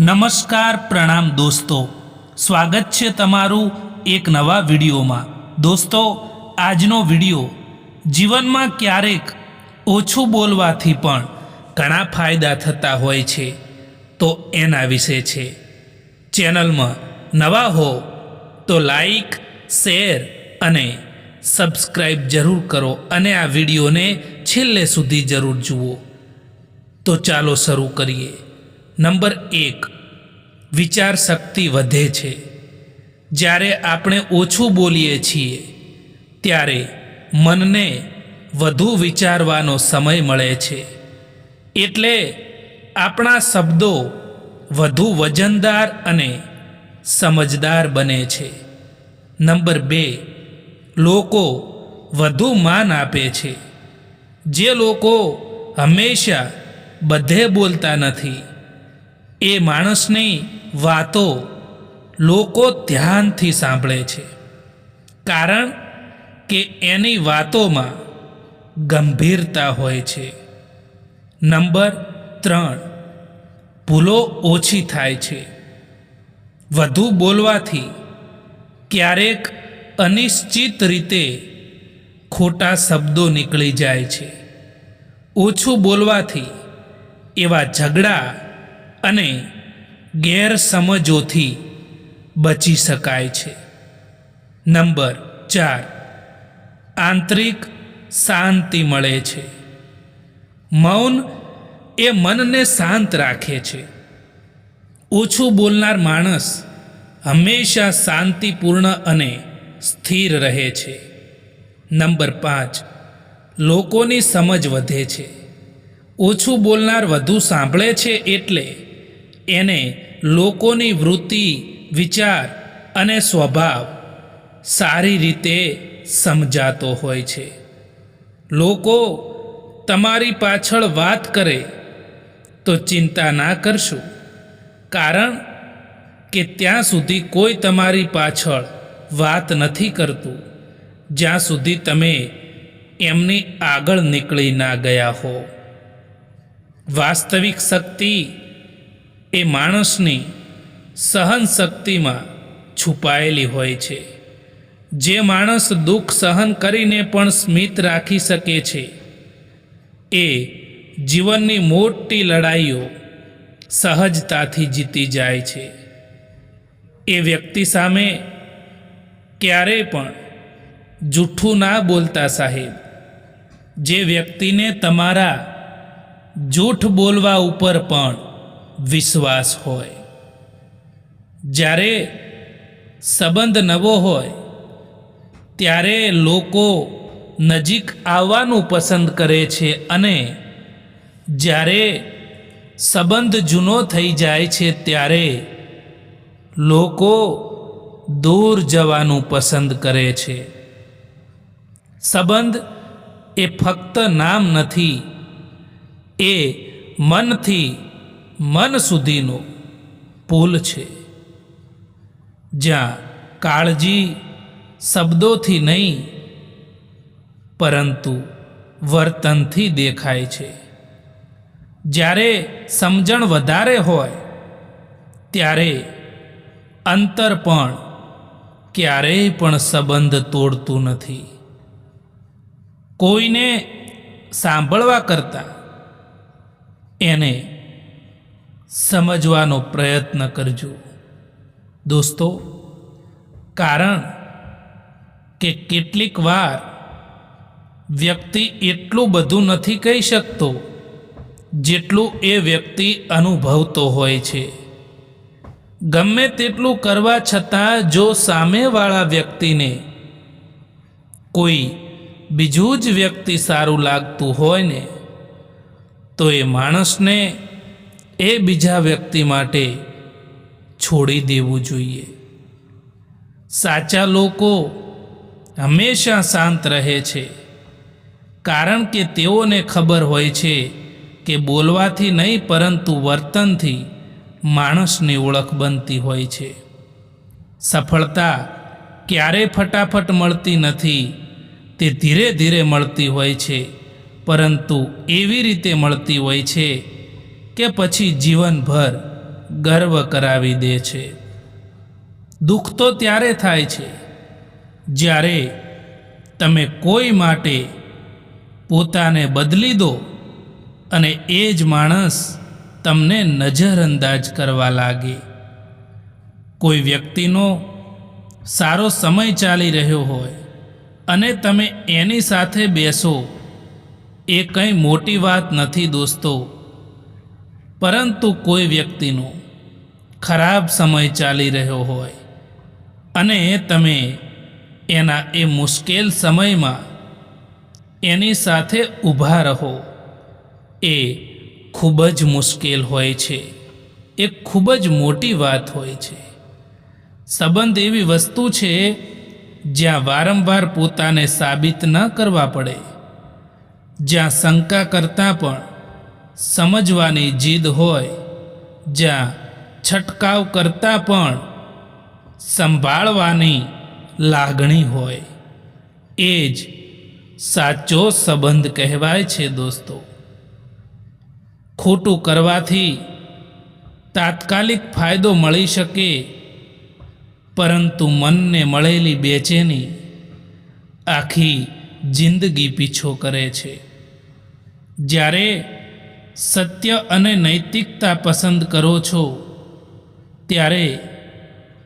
નમસ્કાર પ્રણામ દોસ્તો, સ્વાગત છે તમારું એક નવા વિડીયોમાં। દોસ્તો, આજનો વિડીયો જીવનમાં ક્યારેક ઓછું બોલવાથી પણ ઘણા ફાયદા થતા હોય છે તો એના વિશે છે। ચેનલમાં નવા હો તો લાઈક, શેર અને સબસ્ક્રાઈબ જરૂર કરો અને આ વિડીયોને છેલ્લે સુધી જરૂર જુઓ। તો ચાલો શરૂ કરીએ। નંબર 1, વિચાર શક્તિ વધે છે। જ્યારે આપણે ઓછું બોલીએ છીએ ત્યારે મનને વધુ વિચારવાનો સમય મળે છે, એટલે આપણા શબ્દો વધુ વજનદાર અને સમજદાર બને છે। નંબર 2, લોકો વધુ માન આપે છે। જે લોકો હંમેશા બધે બોલતા નથી એ માણસની વાતો લોકો ધ્યાનથી સાંભળે છે, કારણ કે એની વાતોમાં ગંભીરતા હોય છે। નંબર 3, ભૂલો ઓછી થાય છે। વધુ બોલવાથી ક્યારેક અનિશ્ચિત રીતે ખોટા શબ્દો નીકળી જાય છે। ઓછું બોલવાથી એવા ઝઘડા અને ગેરસમજોથી બચી શકાય છે। નંબર 4, આંતરિક શાંતિ મળે છે। મૌન એ મનને શાંત રાખે છે। ઓછું બોલનાર માણસ હંમેશા શાંતિપૂર્ણ અને સ્થિર રહે છે। નંબર 5, લોકોની સમજ વધે છે। ઓછું બોલનાર વધુ સાંભળે છે, એટલે એને લોકોની વૃત્તિ, વિચાર અને સ્વભાવ સારી રીતે સમજાતો હોય છે। લોકો તમારી પાછળ વાત કરે તો ચિંતા ના કરશો, કારણ કે ત્યાં સુધી કોઈ તમારી પાછળ વાત નથી કરતું જ્યાં સુધી તમે એમની આગળ નીકળી ના ગયા હો। વાસ્તવિક શક્તિ એ માણસની સહન શક્તિમાં છુપાયેલી હોય છે। જે માણસ દુઃખ સહન કરીને પણ સ્મિત રાખી શકે છે એ જીવનની મોટી લડાઈઓ સહજતાથી જીતી જાય છે। એ વ્યક્તિ સામે ક્યારેય પણ જૂઠું ના બોલતા સાહેબ। જે વ્યક્તિને તમારા જૂઠ બોલવા ઉપર પણ વિશ્વાસ હોય। જ્યારે સંબંધ નવો હોય ત્યારે લોકો નજીક આવવાનું પસંદ કરે છે, અને જ્યારે સંબંધ જૂનો થઈ જાય છે ત્યારે લોકો દૂર જવાનું પસંદ કરે છે। સંબંધ એ ફક્ત નામ નથી, એ મનથી મન સુધીનો પુલ છે, જ્યાં કાળજી શબ્દોથી નહીં પરંતુ વર્તનથી દેખાય છે। જ્યારે સમજણ વધારે હોય ત્યારે અંતર પણ ક્યારેય પણ સંબંધ તોડતું નથી। કોઈને સાંભળવા કરતાં એને સમજવાનો પ્રયત્ન કરજો દોસ્તો, કારણ કે કેટલીક વાર વ્યક્તિ એટલું બધું નથી કહી શકતો જેટલું એ વ્યક્તિ અનુભવતો હોય છે। ગમે તેટલું કરવા છતાં જો સામેવાળા વ્યક્તિને કોઈ બીજું જ વ્યક્તિ સારું લાગતું હોય ને, તો એ માણસને એ બીજા વ્યક્તિ માટે છોડી દેવું જોઈએ। સાચા લોકો હંમેશા શાંત રહે છે, કારણ કે તેઓને ખબર હોય છે કે બોલવાથી નહીં પરંતુ વર્તનથી માણસની ઓળખ બનતી હોય છે। સફળતા ક્યારેય ફટાફટ મળતી નથી, તે ધીરે ધીરે મળતી હોય છે, પરંતુ એવી રીતે મળતી હોય છે કે પછી જીવનભર ગર્વ કરાવી દે છે. દુઃખ તો ત્યારે થાય છે જ્યારે તમે કોઈ માટે પોતાને બદલી દો અને એ જ માણસ તમને નજરઅંદાજ કરવા લાગે. કોઈ વ્યક્તિનો સારો સમય ચાલી રહ્યો હોય અને તમે એની સાથે બેસો, એ કંઈ મોટી વાત નથી દોસ્તો. પરંતુ કોઈ વ્યક્તિનો ખરાબ સમય ચાલી રહ્યો હોય અને તમે એના એ મુશ્કેલ સમયમાં એની સાથે ઊભા રહો, એ ખૂબ જ મુશ્કેલ હોય છે. એ ખૂબ જ મોટી વાત હોય છે. સંબંધ એવી વસ્તુ છે જ્યાં વારંવાર પોતાને સાબિત ન કરવા પડે, જ્યાં શંકા કરતાં પણ સમજવાની જીદ હોય, જ્યાં છટકાવ કરતાં પણ સંભાળવાની લાગણી હોય, એ જ સાચો સંબંધ કહેવાય છે દોસ્તો. ખોટું કરવાથી તાત્કાલિક ફાયદો મળી શકે, પરંતુ મનને મળેલી બેચેની આખી જિંદગી પીછો કરે છે. જ્યારે સત્ય અને નૈતિકતા પસંદ કરો છો ત્યારે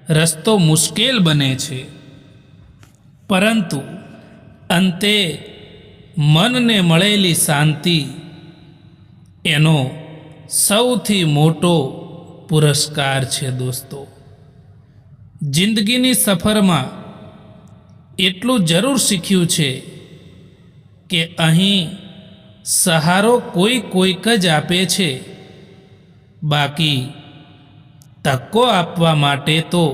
રસ્તો મુશ્કેલ બને છે, પરંતુ અંતે મનને મળેલી શાંતિ એનો સૌથી મોટો પુરસ્કાર છે દોસ્તો. જિંદગીની સફરમાં એટલું જરૂર શીખ્યું છે કે અહીં સહારો કોઈક જ આપે છે, બાકી તકો આપવા માટે તો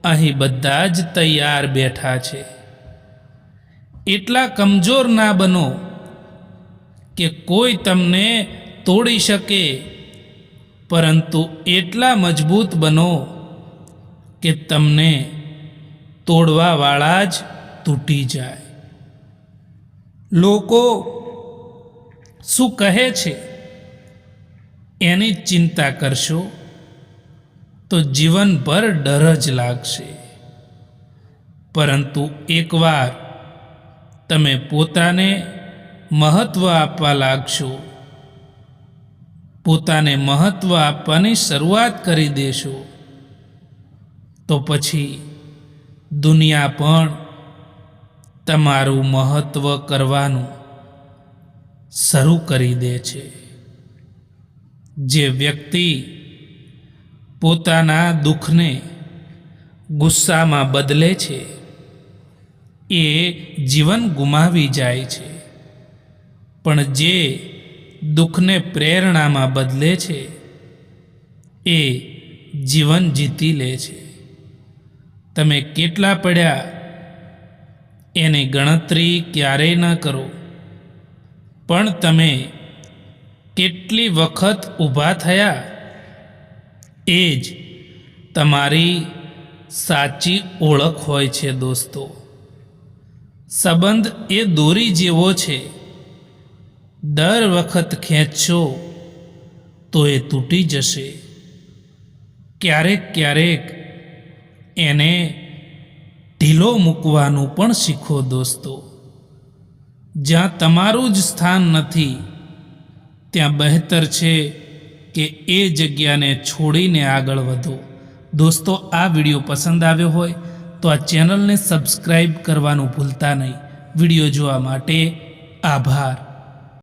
અહીં બધા જ તૈયાર બેઠા છે. એટલા કમજોર ના બનો કે કોઈ તમને તોડી શકે, પરંતુ એટલા મજબૂત બનો કે તમને તોડવાવાળા જ તૂટી જાય. લોકો શું કહે છે એની ચિંતા કરશો તો જીવનભર ડર જ લાગશે. પરંતુ એકવાર તમે પોતાને મહત્ત્વ આપવા લાગશો, પોતાને મહત્ત્વ આપવાની શરૂઆત કરી દેશો, તો પછી દુનિયા પણ તમારું મહત્ત્વ કરવાનું શરૂ કરી દે છે. જે વ્યક્તિ પોતાના દુઃખને ગુસ્સામાં બદલે છે એ જીવન ગુમાવી જાય છે, પણ જે દુઃખને પ્રેરણામાં બદલે છે એ જીવન જીતી લે છે. તમે કેટલા પડ્યા એની ગણતરી ક્યારેય ન કરો, પણ તમે કેટલી વખત ઊભા થયા એ જ તમારી સાચી ઓળખ હોય છે દોસ્તો. સંબંધ એ દોરી જેવો છે, દર વખત ખેંચશો તો એ તૂટી જશે. ક્યારેક એને ઢીલો મૂકવાનું પણ શીખો દોસ્તો. જ્યાં તમારું જ સ્થાન નથી ત્યાં બહેતર છે કે એ જગ્યાને છોડીને આગળ વધો. દોસ્તો, આ વિડીયો પસંદ આવ્યો હોય તો આ ચેનલને સબસ્ક્રાઈબ કરવાનું ભૂલતા નહીં. વિડીયો જોવા માટે આભાર.